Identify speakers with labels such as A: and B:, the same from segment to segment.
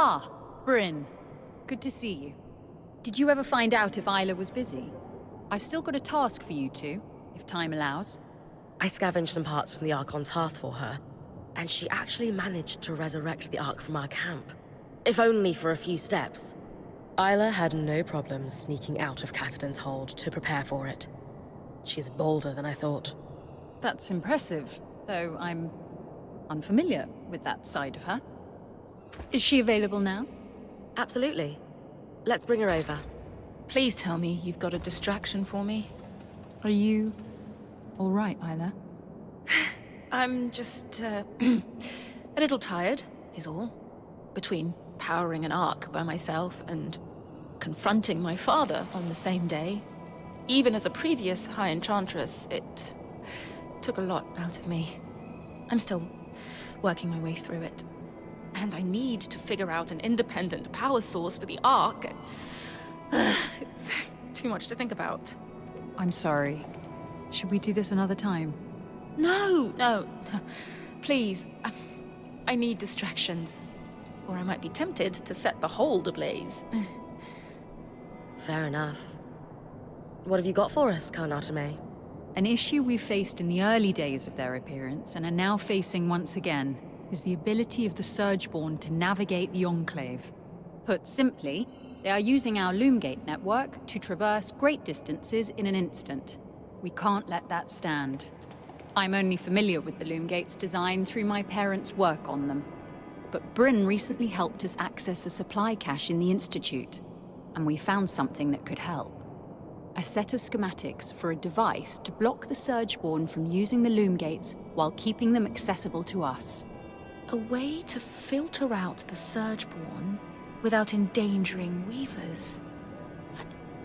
A: Ah, Bryn. Good to see you. Did you ever find out if Isla was busy? I've still got a task for you two, if time allows.
B: I scavenged some parts from the Archon's hearth for her, and she actually managed to resurrect the Ark from our camp. If only for a few steps. Isla had no problems sneaking out of Cassidy's hold to prepare for it. She's bolder than I thought.
A: That's impressive, though I'm unfamiliar with that side of her. Is she available now?
B: Absolutely. Let's bring her over.
C: Please tell me you've got a distraction for me.
A: Are you all right, Isla?
C: I'm just, a little tired, is all. Between powering an ark by myself and confronting my father on the same day. Even as a previous High Enchantress, it took a lot out of me. I'm still working my way through it. And I need to figure out an independent power source for the Ark. It's too much to think about.
A: I'm sorry. Should we do this another time?
C: No. Please. I need distractions. Or I might be tempted to set the hold ablaze.
B: Fair enough. What have you got for us, Karnatame?
A: An issue we faced in the early days of their appearance and are now facing once again is the ability of the Surgeborn to navigate the Enclave. Put simply, they are using our Loomgate network to traverse great distances in an instant. We can't let that stand. I'm only familiar with the Loomgate's design through my parents' work on them. But Bryn recently helped us access a supply cache in the Institute, and we found something that could help. A set of schematics for a device to block the Surgeborn from using the Loomgates while keeping them accessible to us.
C: A way to filter out the Surgeborn without endangering Weavers.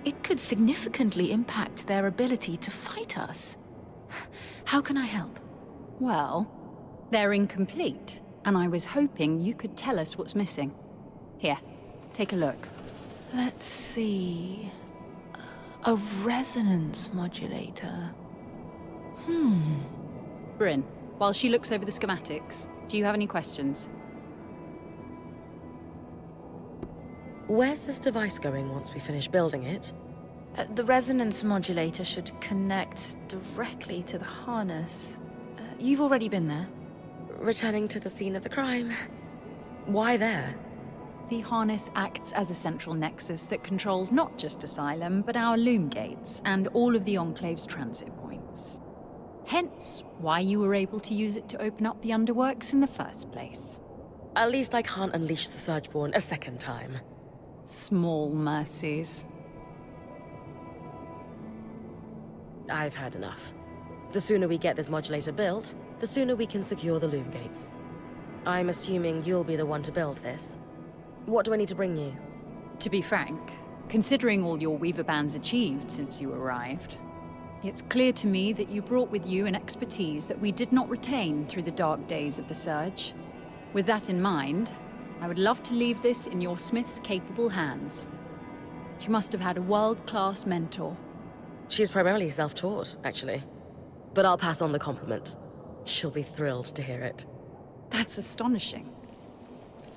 C: It could significantly impact their ability to fight us. How can I help?
A: Well, they're incomplete, and I was hoping you could tell us what's missing. Here, take a look.
C: Let's see... A resonance modulator.
A: Bryn, while she looks over the schematics, do you have any questions?
B: Where's this device going once we finish building it?
C: The resonance modulator should connect directly to the harness. You've already been there.
B: Returning to the scene of the crime. Why there?
A: The harness acts as a central nexus that controls not just Asylum, but our Loomgates and all of the Enclave's transit points. Hence, why you were able to use it to open up the underworks in the first place.
B: At least I can't unleash the Surgeborn a second time.
A: Small mercies.
B: I've had enough. The sooner we get this modulator built, the sooner we can secure the Loomgates. I'm assuming you'll be the one to build this. What do I need to bring you?
A: To be frank, considering all your Weaver bands achieved since you arrived, it's clear to me that you brought with you an expertise that we did not retain through the dark days of the Surge. With that in mind, I would love to leave this in your Smith's capable hands. She must have had a world-class mentor.
B: She's primarily self-taught, actually. But I'll pass on the compliment. She'll be thrilled to hear it.
A: That's astonishing.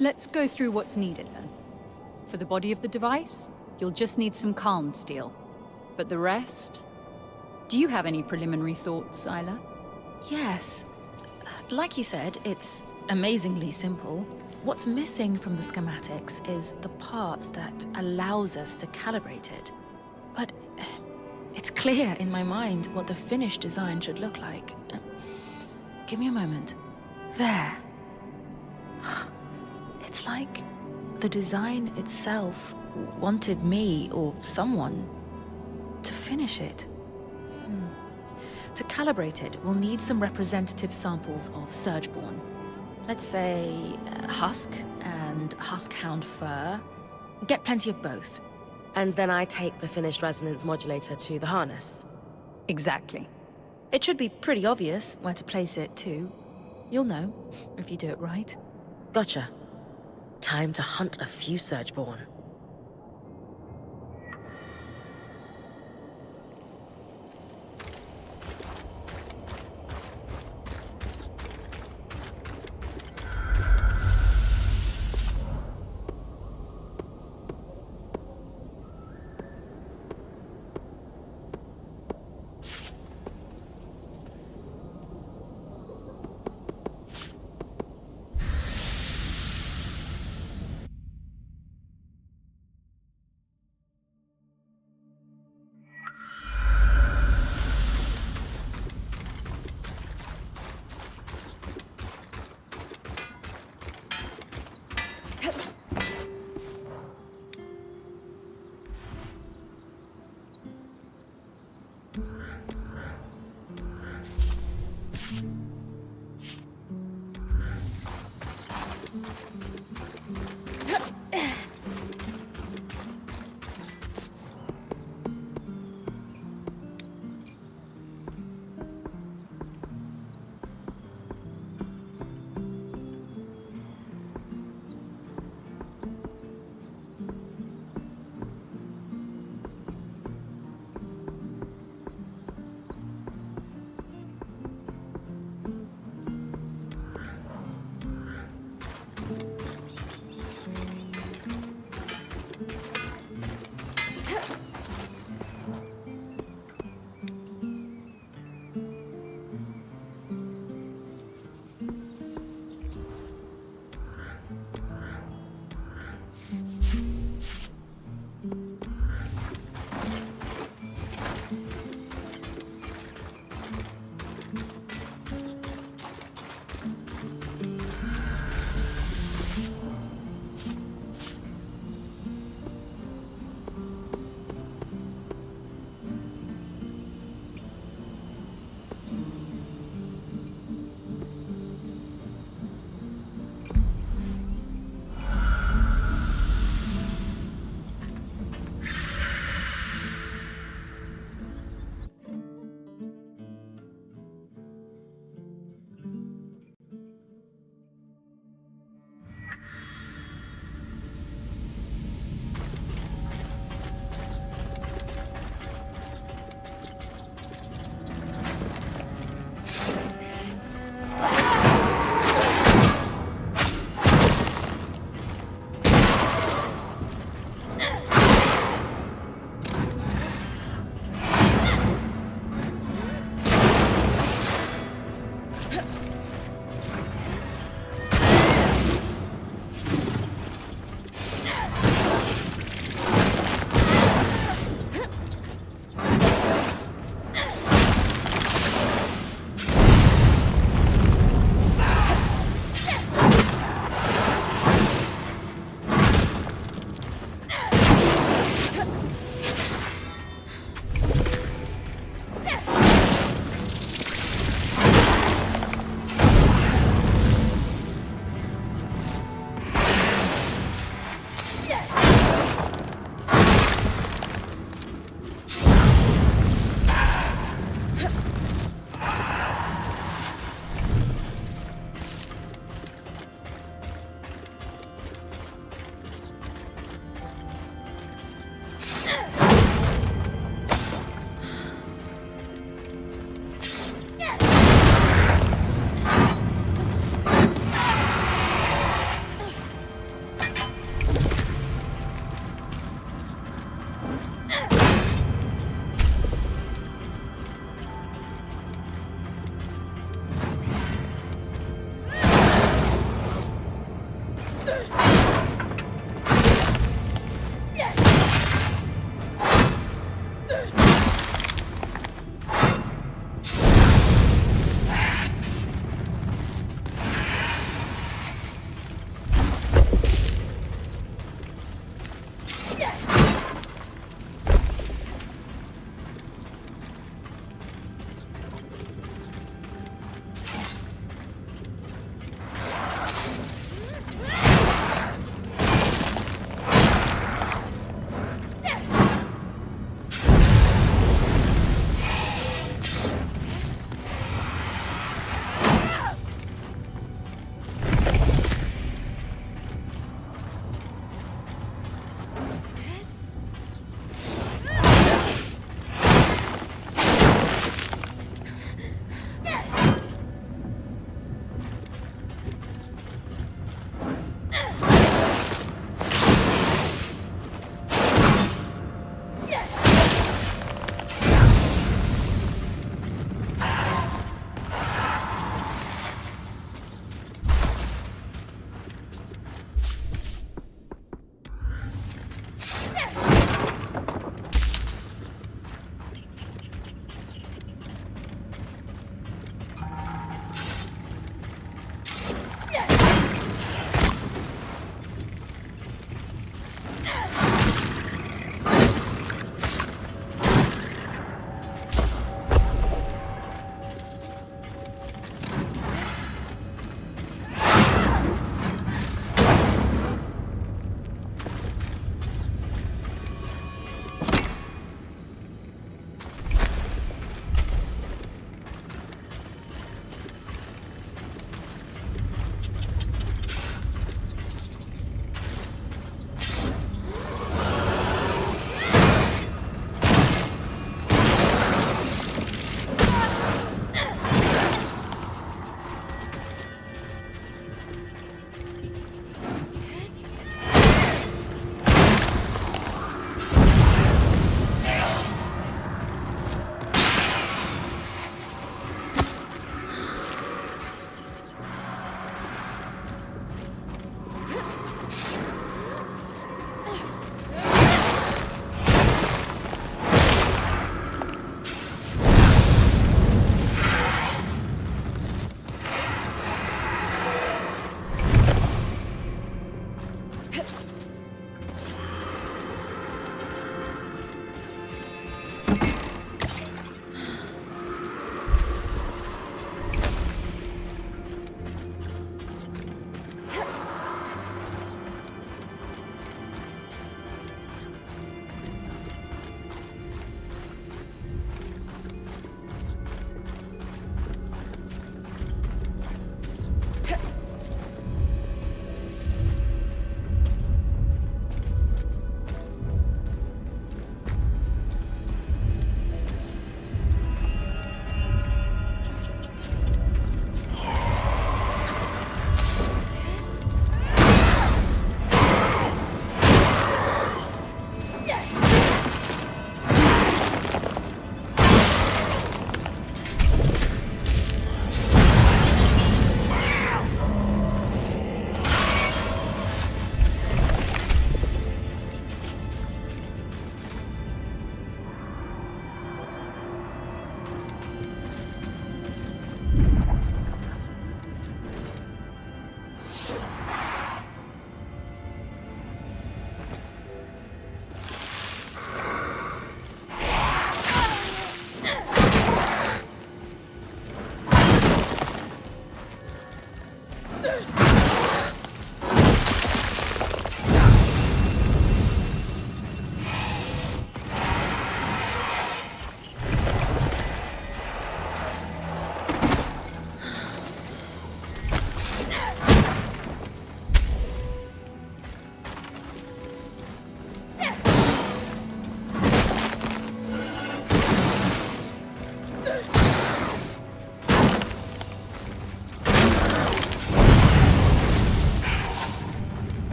A: Let's go through what's needed then. For the body of the device, you'll just need some calm steel. But the rest... Do you have any preliminary thoughts, Isla?
C: Yes. Like you said, it's amazingly simple. What's missing from the schematics is the part that allows us to calibrate it. But it's clear in my mind what the finished design should look like. Give me a moment. There. It's like the design itself wanted me, or someone, to finish it. To calibrate it, we'll need some representative samples of Surgeborn. Let's say husk and huskhound fur. Get plenty of both.
B: And then I take the finished resonance modulator to the harness.
A: Exactly.
C: It should be pretty obvious where to place it, too. You'll know, if you do it right.
B: Gotcha. Time to hunt a few Surgeborn.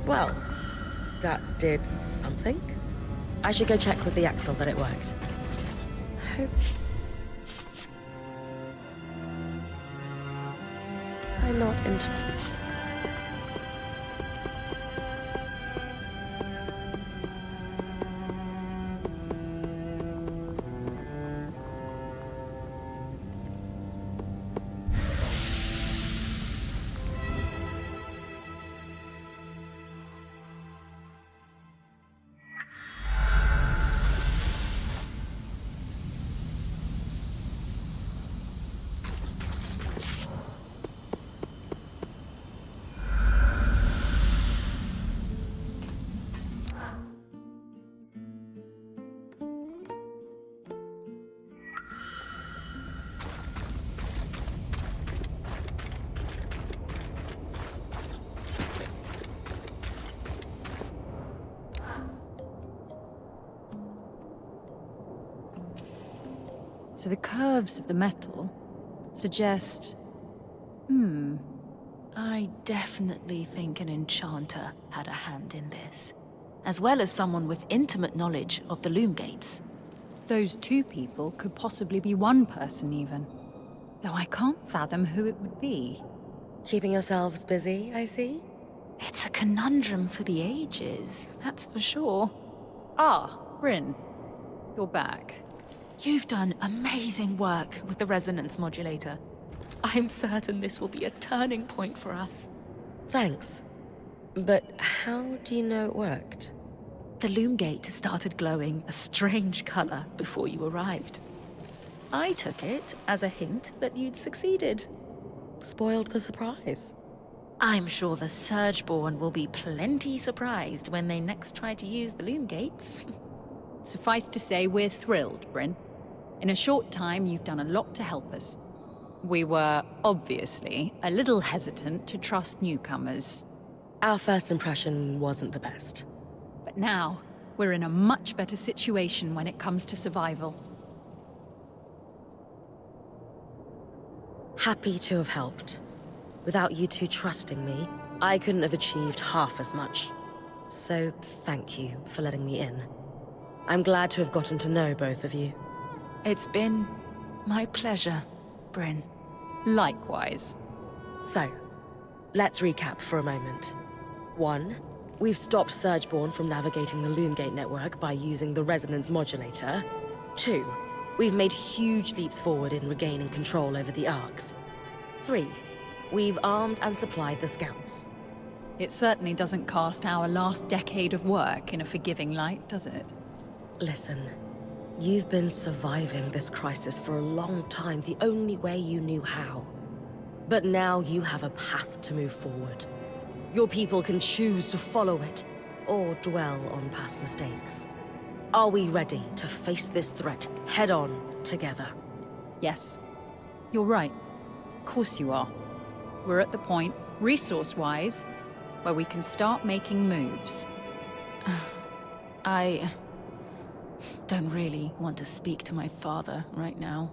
B: Well, that did something. I should go check with the Axel that it worked. Hope... I'm not into...
A: So the curves of the metal suggest...
C: I definitely think an enchanter had a hand in this, as well as someone with intimate knowledge of the loom gates.
A: Those two people could possibly be one person even. Though I can't fathom who it would be.
B: Keeping yourselves busy, I see?
C: It's a conundrum for the ages, that's for sure.
A: Ah, Bryn. You're back.
C: You've done amazing work with the resonance modulator. I'm certain this will be a turning point for us.
B: Thanks. But how do you know it worked?
C: The loom gate started glowing a strange color before you arrived. I took it as a hint that you'd succeeded.
B: Spoiled the surprise.
C: I'm sure the Surgeborn will be plenty surprised when they next try to use the loom gates.
A: Suffice to say, we're thrilled, Bryn. In a short time, you've done a lot to help us. We were, obviously, a little hesitant to trust newcomers.
B: Our first impression wasn't the best.
A: But now, we're in a much better situation when it comes to survival.
B: Happy to have helped. Without you two trusting me, I couldn't have achieved half as much. So thank you for letting me in. I'm glad to have gotten to know both of you.
C: It's been my pleasure, Bryn.
A: Likewise.
B: So, let's recap for a moment. 1, we've stopped Surgeborn from navigating the Loomgate network by using the resonance modulator. 2, we've made huge leaps forward in regaining control over the Arcs. 3, we've armed and supplied the Scouts.
A: It certainly doesn't cast our last decade of work in a forgiving light, does it?
B: Listen, you've been surviving this crisis for a long time the only way you knew how. But now you have a path to move forward. Your people can choose to follow it, or dwell on past mistakes. Are we ready to face this threat head-on together?
A: Yes. You're right. Of course you are. We're at the point, resource-wise, where we can start making moves.
C: I don't really want to speak to my father right now.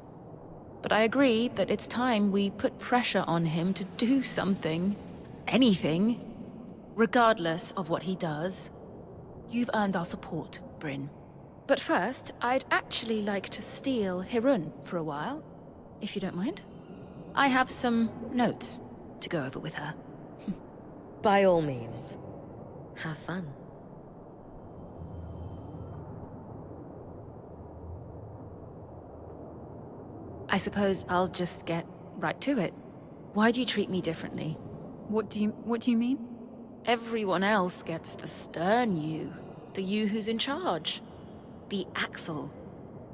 C: But I agree that it's time we put pressure on him to do something. Anything. Regardless of what he does. You've earned our support, Bryn. But first, I'd actually like to steal Hirun for a while, if you don't mind. I have some notes to go over with her.
B: By all means, have fun.
C: I suppose I'll just get right to it. Why do you treat me differently?
A: What do you mean?
C: Everyone else gets the stern you, the you who's in charge, the Axel.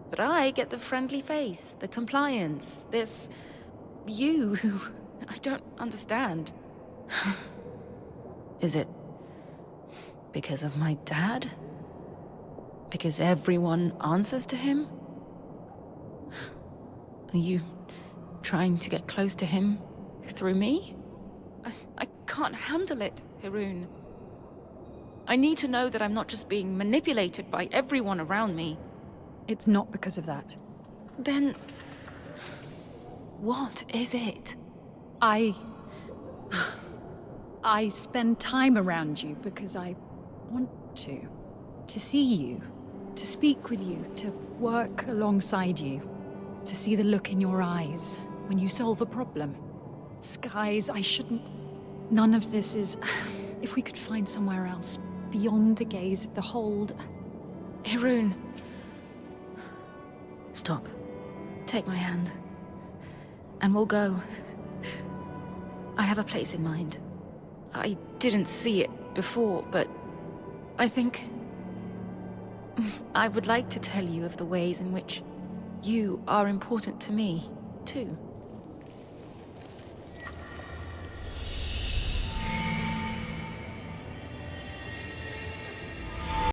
C: But I get the friendly face, the compliance, this you who I don't understand. Is it because of my dad? Because everyone answers to him? Are you trying to get close to him through me? I can't handle it, Hirun. I need to know that I'm not just being manipulated by everyone around me.
A: It's not because of that.
C: Then... what is it?
A: I spend time around you because I want to. To see you, to speak with you, to work alongside you. To see the look in your eyes when you solve a problem. Skies, I shouldn't... None of this is... If we could find somewhere else, beyond the gaze of the hold...
C: Hirun. Stop. Take my hand. And we'll go. I have a place in mind. I didn't see it before, but... I think... I would like to tell you of the ways in which you are important to me, too.